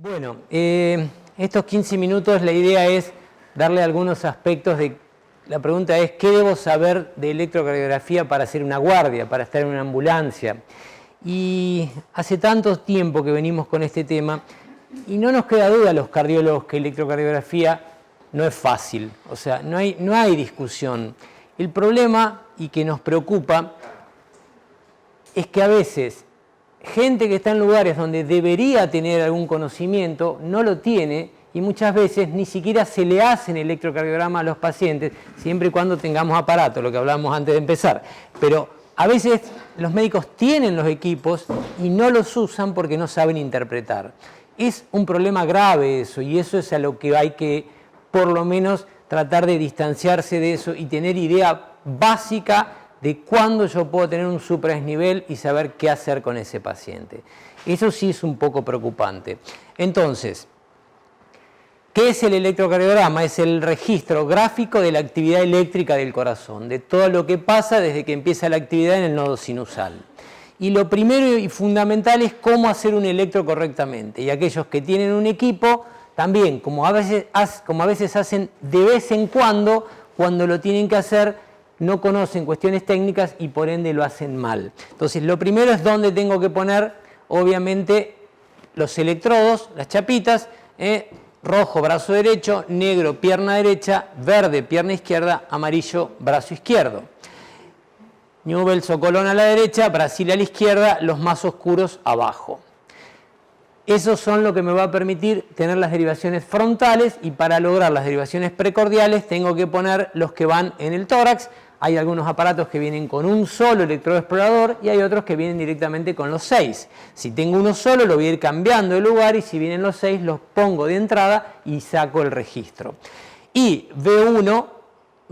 Bueno, estos 15 minutos la idea es darle algunos aspectos de... La pregunta es, ¿qué debo saber de electrocardiografía para hacer una guardia, para estar en una ambulancia? Y hace tanto tiempo que venimos con este tema y no nos queda duda a los cardiólogos que electrocardiografía no es fácil, o sea, no hay discusión. El problema y que nos preocupa es que a veces gente que está en lugares donde debería tener algún conocimiento no lo tiene y muchas veces ni siquiera se le hacen electrocardiograma a los pacientes, siempre y cuando tengamos aparato, lo que hablábamos antes de empezar. Pero a veces los médicos tienen los equipos y no los usan porque no saben interpretar. Es un problema grave eso, y eso es a lo que hay que por lo menos tratar de distanciarse de eso y tener idea básica de cuándo yo puedo tener un supradesnivel y saber qué hacer con ese paciente. Eso sí es un poco preocupante. Entonces, ¿qué es el electrocardiograma? Es el registro gráfico de la actividad eléctrica del corazón, de todo lo que pasa desde que empieza la actividad en el nodo sinusal. Y lo primero y fundamental es cómo hacer un electro correctamente. Y aquellos que tienen un equipo, también, como a veces hacen de vez en cuando lo tienen que hacer, no conocen cuestiones técnicas y por ende lo hacen mal. Entonces, lo primero es dónde tengo que poner, obviamente, los electrodos, las chapitas, rojo, brazo derecho, negro, pierna derecha, verde, pierna izquierda, amarillo, brazo izquierdo. Newell's o Colón a la derecha, Brasil a la izquierda, los más oscuros abajo. Esos son lo que me va a permitir tener las derivaciones frontales, y para lograr las derivaciones precordiales tengo que poner los que van en el tórax. Hay algunos aparatos que vienen con un solo electrodo explorador y hay otros que vienen directamente con los 6. Si tengo uno solo lo voy a ir cambiando de lugar, y si vienen los 6 los pongo de entrada y saco el registro. Y V1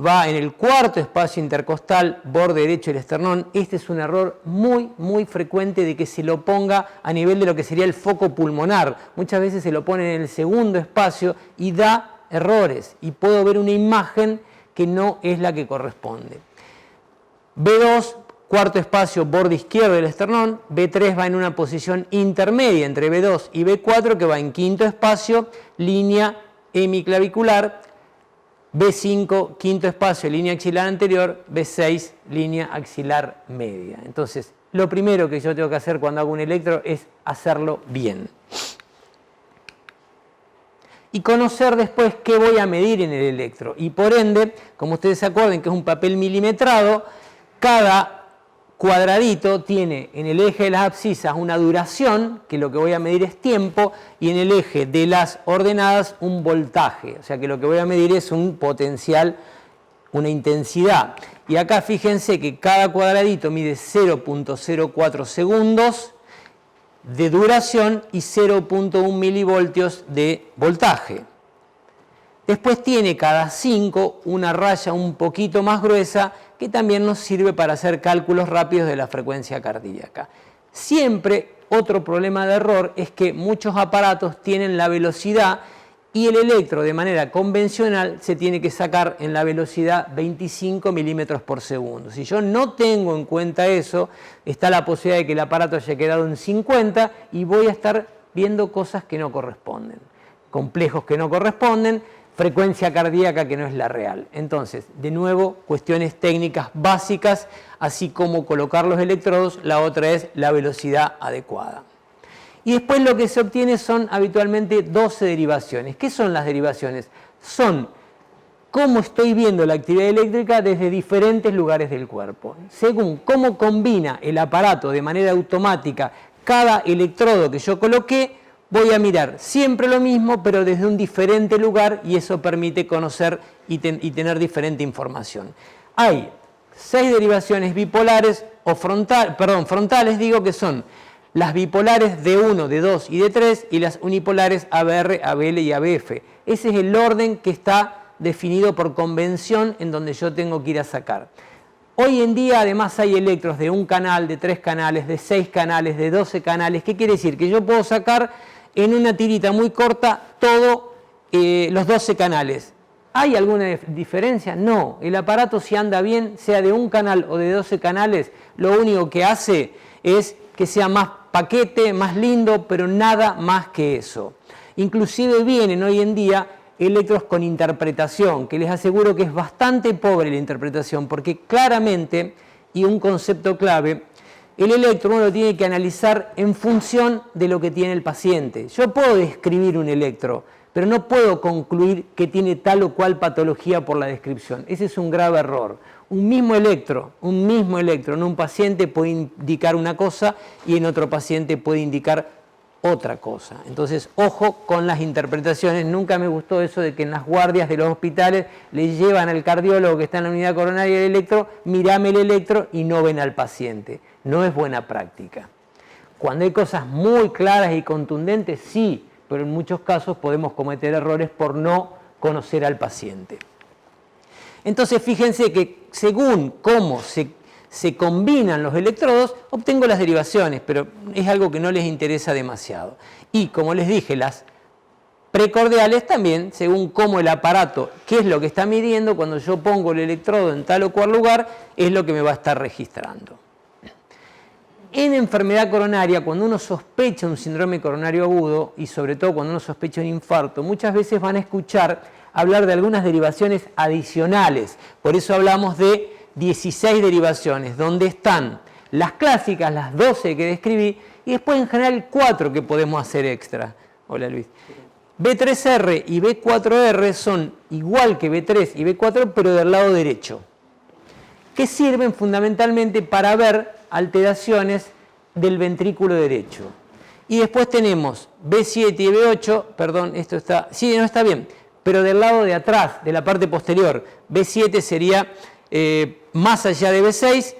va en el cuarto espacio intercostal, borde derecho del esternón. Este es un error muy frecuente de que se lo ponga a nivel de lo que sería el foco pulmonar. Muchas veces se lo pone en el segundo espacio y da errores, y puedo ver una imagen que no es la que corresponde. B2, cuarto espacio, borde izquierdo del esternón. B3 va en una posición intermedia entre B2 y B4, que va en quinto espacio, línea hemiclavicular. B5, quinto espacio, línea axilar anterior. B6, línea axilar media. Entonces, lo primero que yo tengo que hacer cuando hago un electro es hacerlo bien. Y conocer después qué voy a medir en el electro. Y por ende, como ustedes se acuerden que es un papel milimetrado, cada cuadradito tiene en el eje de las abscisas una duración, que lo que voy a medir es tiempo, y en el eje de las ordenadas un voltaje. O sea que lo que voy a medir es un potencial, una intensidad. Y acá fíjense que cada cuadradito mide 0.04 segundos de duración y 0.1 milivoltios de voltaje. Después tiene cada 5 una raya un poquito más gruesa que también nos sirve para hacer cálculos rápidos de la frecuencia cardíaca. Siempre otro problema de error es que muchos aparatos tienen la velocidad y el electro de manera convencional se tiene que sacar en la velocidad 25 milímetros por segundo. Si yo no tengo en cuenta eso, está la posibilidad de que el aparato haya quedado en 50 y voy a estar viendo cosas que no corresponden, complejos que no corresponden, frecuencia cardíaca que no es la real. Entonces, de nuevo, cuestiones técnicas básicas, así como colocar los electrodos. La otra es la velocidad adecuada. Y después lo que se obtiene son habitualmente 12 derivaciones. ¿Qué son las derivaciones? Son cómo estoy viendo la actividad eléctrica desde diferentes lugares del cuerpo. Según cómo combina el aparato de manera automática cada electrodo que yo coloqué, voy a mirar siempre lo mismo, pero desde un diferente lugar, y eso permite conocer y tener diferente información. Hay 6 derivaciones bipolares o frontales, que son las bipolares D1, D2 y D3, y las unipolares ABR, ABL y ABF. Ese es el orden que está definido por convención en donde yo tengo que ir a sacar. Hoy en día además hay electros de 1 canal, de 3 canales, de 6 canales, de 12 canales. ¿Qué quiere decir? Que yo puedo sacar en una tirita muy corta todos los 12 canales. ¿Hay alguna diferencia? No. El aparato, si anda bien, sea de 1 canal o de 12 canales, lo único que hace es que sea más paquete, más lindo, pero nada más que eso. Inclusive vienen hoy en día electros con interpretación, que les aseguro que es bastante pobre la interpretación, porque claramente, y un concepto clave, el electro uno lo tiene que analizar en función de lo que tiene el paciente. Yo puedo describir un electro, pero no puedo concluir que tiene tal o cual patología por la descripción. Ese es un grave error. Un mismo electro en un paciente puede indicar una cosa y en otro paciente puede indicar otra cosa. Entonces, ojo con las interpretaciones. Nunca me gustó eso de que en las guardias de los hospitales le llevan al cardiólogo que está en la unidad coronaria el electro, mirame el electro y no ven al paciente. No es buena práctica. Cuando hay cosas muy claras y contundentes, sí, pero en muchos casos podemos cometer errores por no conocer al paciente. Entonces, fíjense que según cómo se combinan los electrodos, obtengo las derivaciones, pero es algo que no les interesa demasiado. Y como les dije, las precordiales también, según cómo el aparato, qué es lo que está midiendo, cuando yo pongo el electrodo en tal o cual lugar, es lo que me va a estar registrando. En enfermedad coronaria, cuando uno sospecha un síndrome coronario agudo, y sobre todo cuando uno sospecha un infarto, muchas veces van a escuchar hablar de algunas derivaciones adicionales. Por eso hablamos de 16 derivaciones, donde están las clásicas, las 12 que describí, y después en general 4 que podemos hacer extra. Hola Luis. B3R y B4R son igual que B3 y B4, pero del lado derecho, que sirven fundamentalmente para ver alteraciones del ventrículo derecho. Y después tenemos B7 y B8, perdón, esto está, sí, no está bien, pero del lado de atrás, de la parte posterior. B7 sería más allá de B6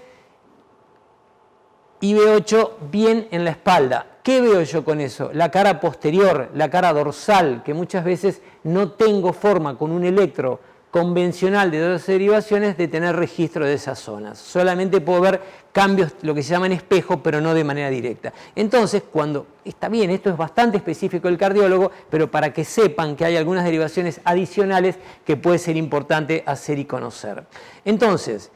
y B8 bien en la espalda. ¿Qué veo yo con eso? La cara posterior, la cara dorsal, que muchas veces no tengo forma con un electro convencional de 12 derivaciones de tener registro de esas zonas. Solamente puedo ver cambios, lo que se llama en espejo, pero no de manera directa. Entonces, cuando está bien, esto es bastante específico del cardiólogo, pero para que sepan que hay algunas derivaciones adicionales que puede ser importante hacer y conocer. Entonces,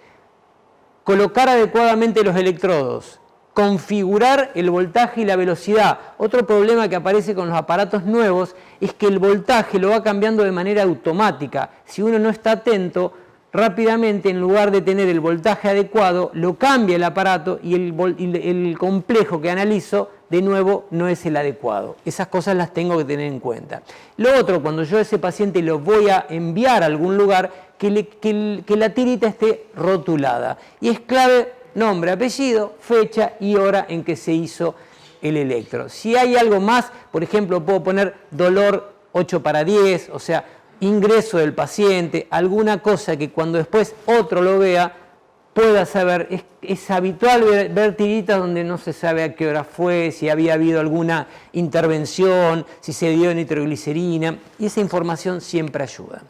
colocar adecuadamente los electrodos, configurar el voltaje y la velocidad. Otro problema que aparece con los aparatos nuevos es que el voltaje lo va cambiando de manera automática. Si uno no está atento, rápidamente en lugar de tener el voltaje adecuado, lo cambia el aparato y el complejo que analizo de nuevo no es el adecuado. Esas cosas las tengo que tener en cuenta. Lo otro, cuando yo a ese paciente lo voy a enviar a algún lugar, que la tirita esté rotulada. Y es clave nombre, apellido, fecha y hora en que se hizo el electro. Si hay algo más, por ejemplo, puedo poner dolor 8/10, o sea, ingreso del paciente, alguna cosa que cuando después otro lo vea pueda saber. Es habitual ver tiritas donde no se sabe a qué hora fue, si había habido alguna intervención, si se dio nitroglicerina, y esa información siempre ayuda.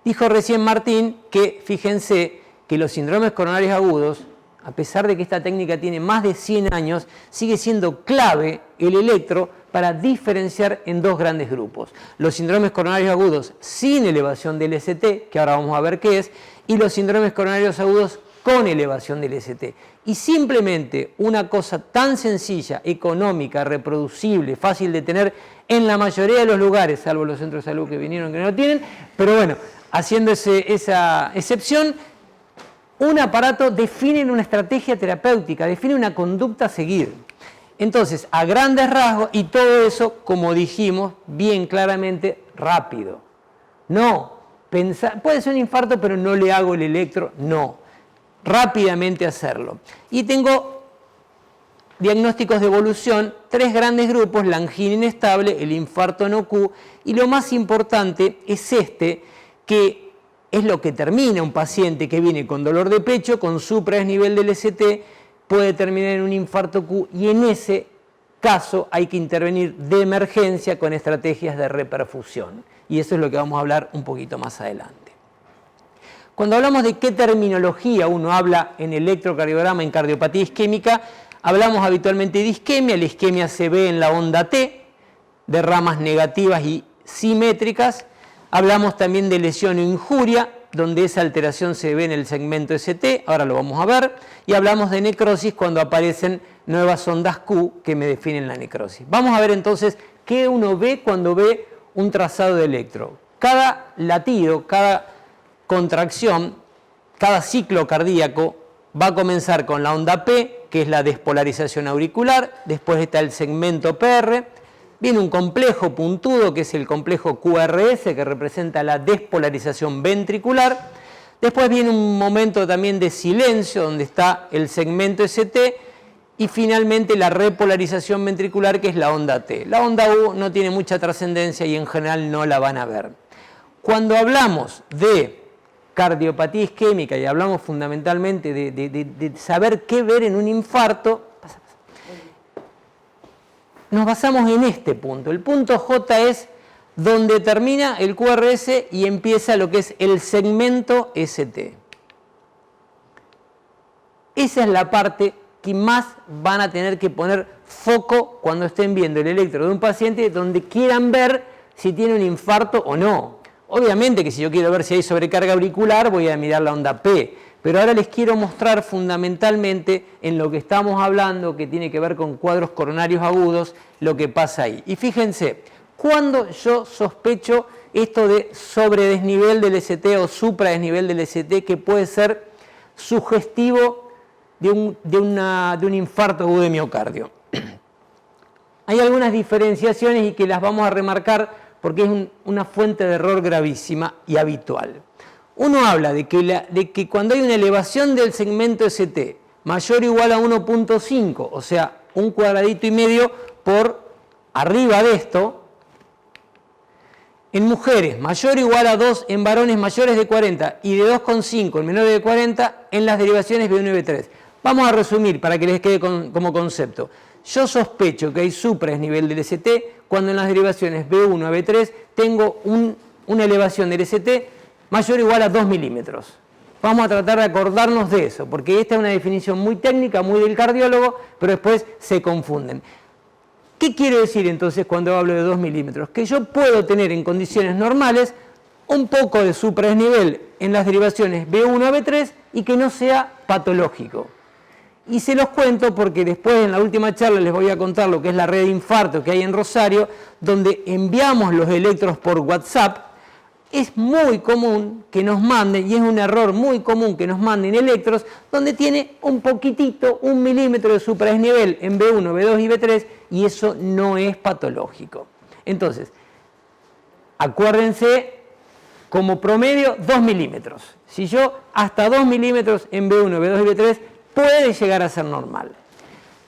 Dijo recién Martín que, fíjense, que los síndromes coronarios agudos, a pesar de que esta técnica tiene más de 100 años, sigue siendo clave el electro para diferenciar en dos grandes grupos. Los síndromes coronarios agudos sin elevación del ST, que ahora vamos a ver qué es, y los síndromes coronarios agudos con elevación del ST. Y simplemente una cosa tan sencilla, económica, reproducible, fácil de tener en la mayoría de los lugares, salvo los centros de salud que vinieron que no lo tienen, pero bueno, haciendo esa excepción, un aparato define una estrategia terapéutica, define una conducta a seguir. Entonces, a grandes rasgos, y todo eso, como dijimos, bien claramente, rápido. No, pensar, puede ser un infarto, pero no le hago el electro, no. Rápidamente hacerlo. Y tengo diagnósticos de evolución, 3 grandes grupos, la angina inestable, el infarto no Q, y lo más importante es que es lo que termina un paciente que viene con dolor de pecho, con supradesnivel del ST, puede terminar en un infarto Q, y en ese caso hay que intervenir de emergencia con estrategias de reperfusión. Y eso es lo que vamos a hablar un poquito más adelante. Cuando hablamos de qué terminología uno habla en electrocardiograma, en cardiopatía isquémica, hablamos habitualmente de isquemia. La isquemia se ve en la onda T, de ramas negativas y simétricas. Hablamos también de lesión o injuria, donde esa alteración se ve en el segmento ST, ahora lo vamos a ver. Y hablamos de necrosis cuando aparecen nuevas ondas Q que me definen la necrosis. Vamos a ver entonces ¿Qué uno ve cuando ve un trazado de electro? Cada latido, cada contracción, cada ciclo cardíaco va a comenzar con la onda P, que es la despolarización auricular, después está el segmento PR, viene un complejo puntudo, que es el complejo QRS, que representa la despolarización ventricular, después viene un momento también de silencio, donde está el segmento ST, y finalmente la repolarización ventricular, que es la onda T. La onda U no tiene mucha trascendencia y en general no la van a ver. Cuando hablamos de cardiopatía isquémica y hablamos fundamentalmente de saber qué ver en un infarto, nos basamos en este punto. El punto J es donde termina el QRS y empieza lo que es el segmento ST. Esa es la parte que más van a tener que poner foco cuando estén viendo el electro de un paciente, donde quieran ver si tiene un infarto o no. Obviamente que si yo quiero ver si hay sobrecarga auricular, voy a mirar la onda P, pero ahora les quiero mostrar fundamentalmente en lo que estamos hablando, que tiene que ver con cuadros coronarios agudos, lo que pasa ahí. Y fíjense, cuando yo sospecho esto de sobredesnivel del ST o supradesnivel del ST, que puede ser sugestivo de un infarto agudo de miocardio. Hay algunas diferenciaciones y que las vamos a remarcar porque es una fuente de error gravísima y habitual. Uno habla de que cuando hay una elevación del segmento ST mayor o igual a 1.5, o sea, un cuadradito y medio por arriba de esto, en mujeres mayor o igual a 2, en varones mayores de 40 y de 2,5 en menores de 40, en las derivaciones B1 y B3. Vamos a resumir para que les quede como concepto. Yo sospecho que hay supradesnivel del ST cuando en las derivaciones B1 a B3 tengo una elevación del ST mayor o igual a 2 milímetros. Vamos a tratar de acordarnos de eso, porque esta es una definición muy técnica, muy del cardiólogo, pero después se confunden. ¿Qué quiero decir entonces cuando hablo de 2 milímetros? Que yo puedo tener en condiciones normales un poco de supradesnivel en las derivaciones B1 a B3 y que no sea patológico. Y se los cuento porque después en la última charla les voy a contar lo que es la red de infarto que hay en Rosario, donde enviamos los electros por WhatsApp. Es muy común que nos manden, y es un error muy común que nos manden electros donde tiene un poquitito, 1 milímetro de supradesnivel en B1, B2 y B3, y eso no es patológico. Entonces, acuérdense, como promedio, 2 milímetros. Si yo hasta 2 milímetros en B1, B2 y B3, puede llegar a ser normal.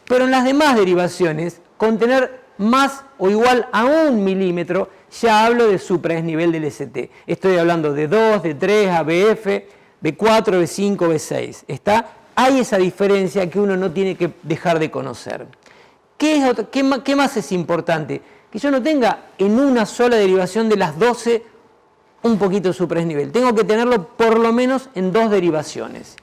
Pero en las demás derivaciones, con tener más o igual a 1 milímetro, ya hablo de supradesnivel del ST. Estoy hablando de 2, de 3, ABF, B4, B5, B6. ¿Está? Hay esa diferencia que uno no tiene que dejar de conocer. ¿Qué más es importante? Que yo no tenga en una sola derivación de las 12 un poquito de supradesnivel. Tengo que tenerlo por lo menos en 2 derivaciones.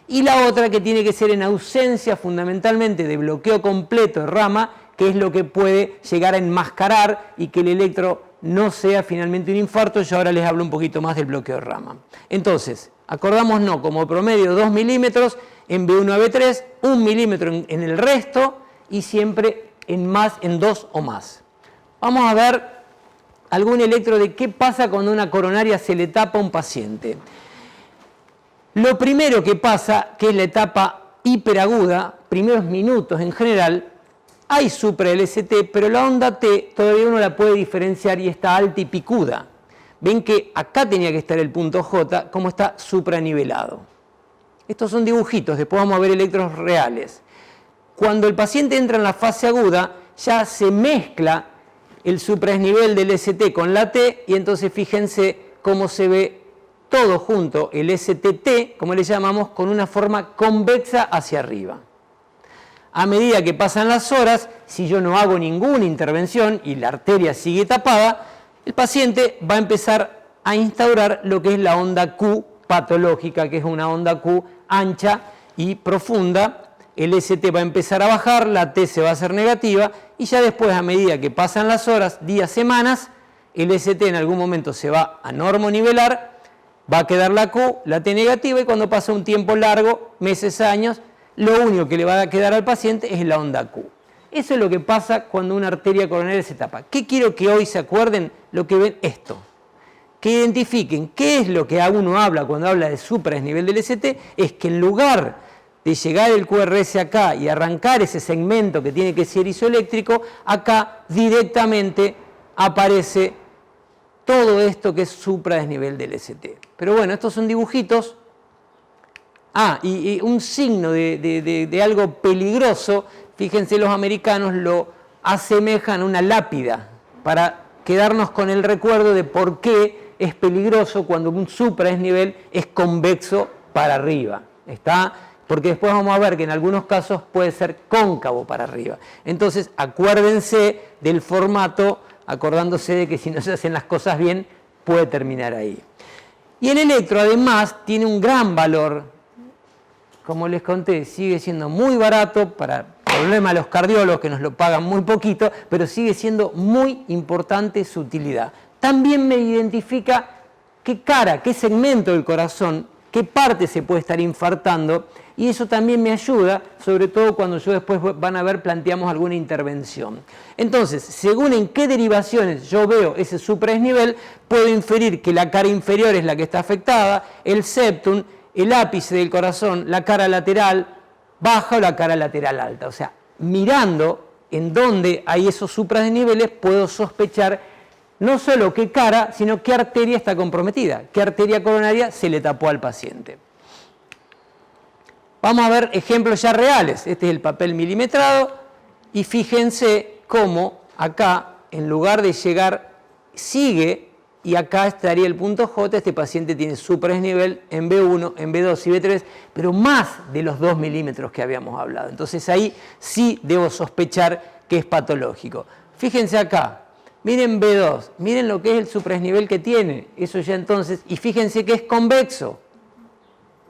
Y la otra que tiene que ser en ausencia fundamentalmente de bloqueo completo de rama, que es lo que puede llegar a enmascarar y que el electro no sea finalmente un infarto. Yo ahora les hablo un poquito más del bloqueo de rama. Entonces, acordámonos como promedio 2 milímetros en B1 a B3, 1 milímetro en el resto y siempre en 2 o más. Vamos a ver algún electro de qué pasa cuando una coronaria se le tapa a un paciente. Lo primero que pasa, que es la etapa hiperaguda, primeros minutos en general, hay supra del ST, pero la onda T todavía uno la puede diferenciar y está alta y picuda. Ven que acá tenía que estar el punto J, como está supranivelado. Estos son dibujitos, después vamos a ver electros reales. Cuando el paciente entra en la fase aguda, ya se mezcla el supradesnivel del ST con la T, y entonces fíjense cómo se ve todo junto, el STT, como le llamamos, con una forma convexa hacia arriba. A medida que pasan las horas, si yo no hago ninguna intervención y la arteria sigue tapada, el paciente va a empezar a instaurar lo que es la onda Q patológica, que es una onda Q ancha y profunda. El ST va a empezar a bajar, la T se va a hacer negativa y ya después, a medida que pasan las horas, días, semanas, el ST en algún momento se va a normonivelar, va a quedar la Q, la T negativa, y cuando pasa un tiempo largo, meses, años, lo único que le va a quedar al paciente es la onda Q. Eso es lo que pasa cuando una arteria coronaria se tapa. ¿Qué quiero que hoy se acuerden? Lo que ven esto. Que identifiquen qué es lo que uno habla cuando habla de supradesnivel del ST, es que en lugar de llegar el QRS acá y arrancar ese segmento que tiene que ser isoeléctrico, acá directamente aparece todo esto que es supradesnivel del ST. Pero bueno, estos son dibujitos. Y un signo de algo peligroso, fíjense, los americanos lo asemejan a una lápida para quedarnos con el recuerdo de por qué es peligroso cuando un supradesnivel es convexo para arriba. ¿Está? Porque después vamos a ver que en algunos casos puede ser cóncavo para arriba. Entonces, acuérdense del formato, acordándose de que si no se hacen las cosas bien, puede terminar ahí. Y el electro, además, tiene un gran valor. Como les conté, sigue siendo muy barato para el problema de los cardiólogos, que nos lo pagan muy poquito, pero sigue siendo muy importante su utilidad. También me identifica qué cara, qué segmento del corazón, qué parte se puede estar infartando, y eso también me ayuda, sobre todo cuando yo después van a ver, planteamos alguna intervención. Entonces, según en qué derivaciones yo veo ese supradesnivel, puedo inferir que la cara inferior es la que está afectada, el septum, el ápice del corazón, la cara lateral baja o la cara lateral alta. O sea, mirando en dónde hay esos supradesniveles, puedo sospechar no solo qué cara, sino qué arteria está comprometida, qué arteria coronaria se le tapó al paciente. Vamos a ver ejemplos ya reales. Este es el papel milimetrado y fíjense cómo acá, en lugar de llegar, sigue. Y acá estaría el punto J, este paciente tiene supradesnivel en B1, en B2 y B3, pero más de los 2 milímetros que habíamos hablado. Entonces ahí sí debo sospechar que es patológico. Fíjense acá, miren B2, miren lo que es el supradesnivel que tiene, eso ya entonces, y fíjense que es convexo.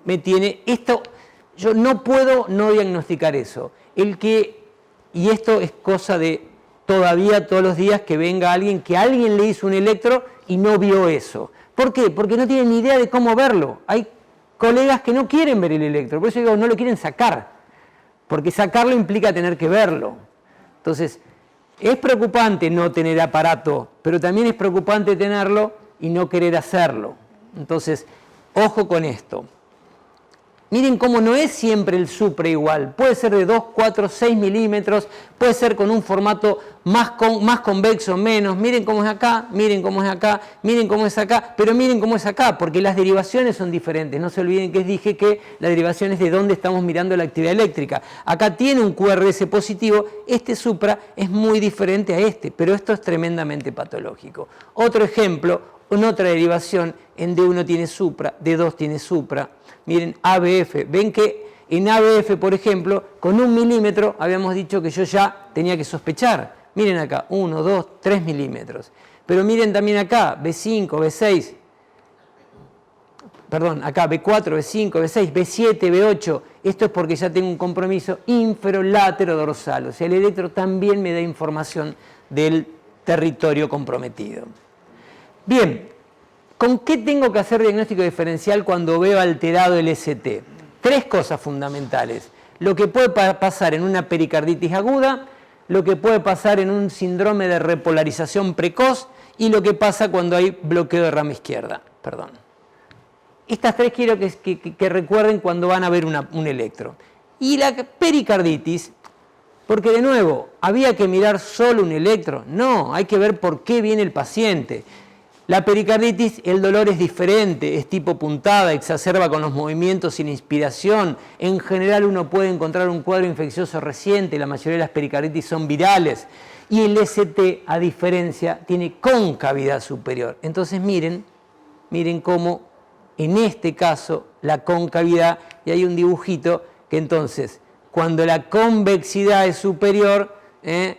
Me tiene esto, yo no puedo no diagnosticar eso. Y esto es cosa de todavía todos los días que venga alguien, que alguien le hizo un electro y no vio eso. ¿Por qué? Porque no tienen ni idea de cómo verlo. Hay colegas que no quieren ver el electro, por eso digo, no lo quieren sacar, porque sacarlo implica tener que verlo. Entonces, es preocupante no tener aparato, pero también es preocupante tenerlo y no querer hacerlo. Entonces, ojo con esto. Miren cómo no es siempre el supra igual, puede ser de 2, 4, 6 milímetros, puede ser con un formato más convexo, menos, miren cómo es acá, miren cómo es acá, miren cómo es acá, pero miren cómo es acá, porque las derivaciones son diferentes. No se olviden que dije que la derivación es de dónde estamos mirando la actividad eléctrica. Acá tiene un QRS positivo, este supra es muy diferente a este, pero esto es tremendamente patológico. Otro ejemplo, en otra derivación, en D1 tiene supra, D2 tiene supra. Miren, ABF, ven que en ABF, por ejemplo, con 1 milímetro habíamos dicho que yo ya tenía que sospechar. Miren acá, 1, 2, 3 milímetros. Pero miren también acá, B5, B6, perdón, acá B4, B5, B6, B7, B8. Esto es porque ya tengo un compromiso inferolátero-dorsal. O sea, el electro también me da información del territorio comprometido. Bien. ¿Con qué tengo que hacer diagnóstico diferencial cuando veo alterado el ST? 3 cosas fundamentales. Lo que puede pasar en una pericarditis aguda, lo que puede pasar en un síndrome de repolarización precoz y lo que pasa cuando hay bloqueo de rama izquierda. Perdón. Estas 3 quiero que recuerden cuando van a ver un electro. Y la pericarditis, porque de nuevo, ¿había que mirar solo un electro? No, hay que ver por qué viene el paciente. La pericarditis, el dolor es diferente, es tipo puntada, exacerba con los movimientos sin inspiración. En general uno puede encontrar un cuadro infeccioso reciente, la mayoría de las pericarditis son virales. Y el ST, a diferencia, tiene concavidad superior. Entonces miren cómo en este caso la concavidad, y hay un dibujito que entonces cuando la convexidad es superior,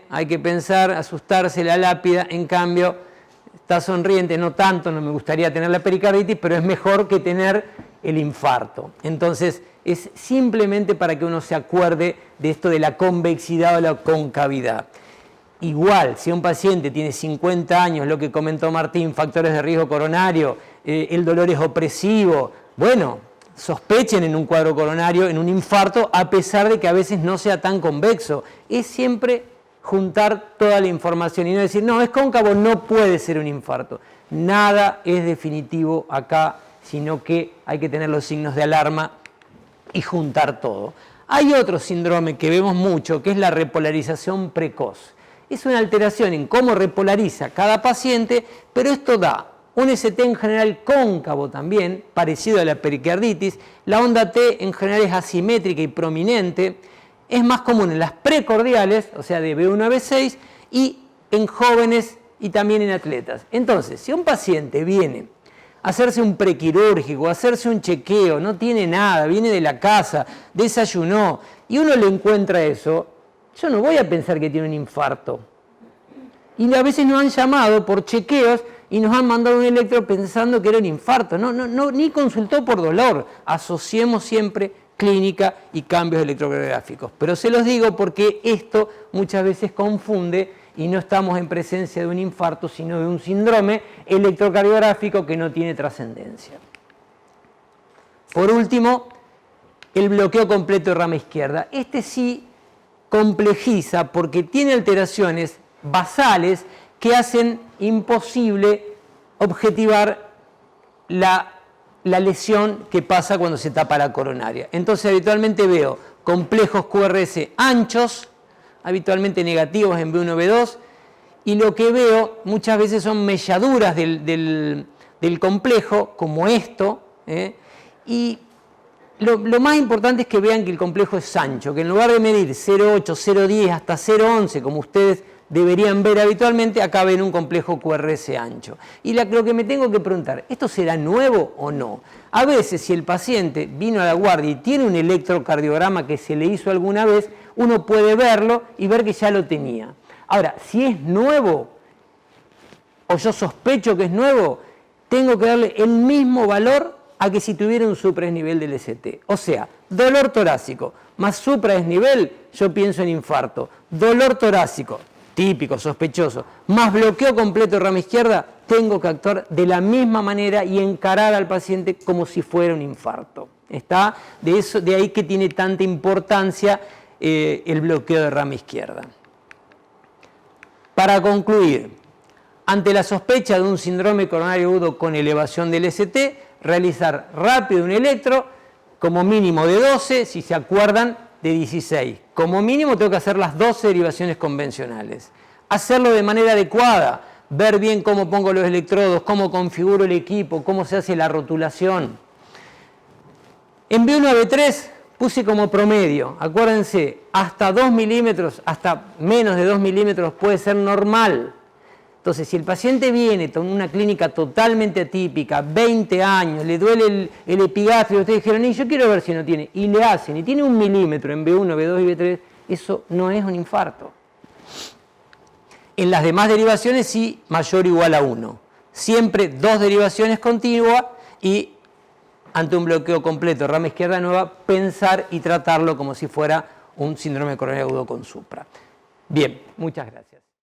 hay que pensar, asustarse la lápida, en cambio está sonriente, no tanto, no me gustaría tener la pericarditis, pero es mejor que tener el infarto. Entonces, es simplemente para que uno se acuerde de esto de la convexidad o la concavidad. Igual, si un paciente tiene 50 años, lo que comentó Martín, factores de riesgo coronario, el dolor es opresivo, bueno, sospechen en un cuadro coronario, en un infarto, a pesar de que a veces no sea tan convexo. Es siempre juntar toda la información y no decir, no, es cóncavo, no puede ser un infarto. Nada es definitivo acá, sino que hay que tener los signos de alarma y juntar todo. Hay otro síndrome que vemos mucho, que es la repolarización precoz. Es una alteración en cómo repolariza cada paciente, pero esto da un ST en general cóncavo también, parecido a la pericarditis. La onda T en general es asimétrica y prominente. Es más común en las precordiales, o sea, de B1 a B6, y en jóvenes y también en atletas. Entonces, si un paciente viene a hacerse un prequirúrgico, a hacerse un chequeo, no tiene nada, viene de la casa, desayunó, y uno le encuentra eso, yo no voy a pensar que tiene un infarto. Y a veces nos han llamado por chequeos y nos han mandado un electro pensando que era un infarto. No, ni consultó por dolor. Asociemos siempre clínica y cambios electrocardiográficos. Pero se los digo porque esto muchas veces confunde y no estamos en presencia de un infarto, sino de un síndrome electrocardiográfico que no tiene trascendencia. Por último, el bloqueo completo de rama izquierda. Este sí complejiza porque tiene alteraciones basales que hacen imposible objetivar la lesión que pasa cuando se tapa la coronaria. Entonces habitualmente veo complejos QRS anchos, habitualmente negativos en B1, B2, y lo que veo muchas veces son melladuras del complejo, como esto, y lo más importante es que vean que el complejo es ancho, que en lugar de medir 0,8, 0,10 hasta 0,11, como ustedes deberían ver habitualmente, acá ven un complejo QRS ancho. Y lo que me tengo que preguntar, ¿esto será nuevo o no? A veces, si el paciente vino a la guardia y tiene un electrocardiograma que se le hizo alguna vez, uno puede verlo y ver que ya lo tenía. Ahora, si es nuevo, o yo sospecho que es nuevo, tengo que darle el mismo valor a que si tuviera un supradesnivel del ST. O sea, dolor torácico más supradesnivel, yo pienso en infarto. Dolor torácico, típico, sospechoso, más bloqueo completo de rama izquierda, tengo que actuar de la misma manera y encarar al paciente como si fuera un infarto. ¿Está? De ahí que tiene tanta importancia el bloqueo de rama izquierda. Para concluir, ante la sospecha de un síndrome coronario agudo con elevación del ST, realizar rápido un electro, como mínimo de 12, si se acuerdan, de 16. Como mínimo tengo que hacer las 12 derivaciones convencionales. Hacerlo de manera adecuada, ver bien cómo pongo los electrodos, cómo configuro el equipo, cómo se hace la rotulación. En B1 a B3 puse como promedio, acuérdense, hasta 2 milímetros, hasta menos de 2 milímetros puede ser normal. Entonces, si el paciente viene con una clínica totalmente atípica, 20 años, le duele el epigastrio, ustedes dijeron, y yo quiero ver si no tiene, y le hacen, y tiene 1 milímetro en B1, B2 y B3, eso no es un infarto. En las demás derivaciones sí, mayor o igual a 1. Siempre 2 derivaciones continuas y ante un bloqueo completo de rama izquierda nueva, pensar y tratarlo como si fuera un síndrome coronario agudo con supra. Bien, muchas gracias.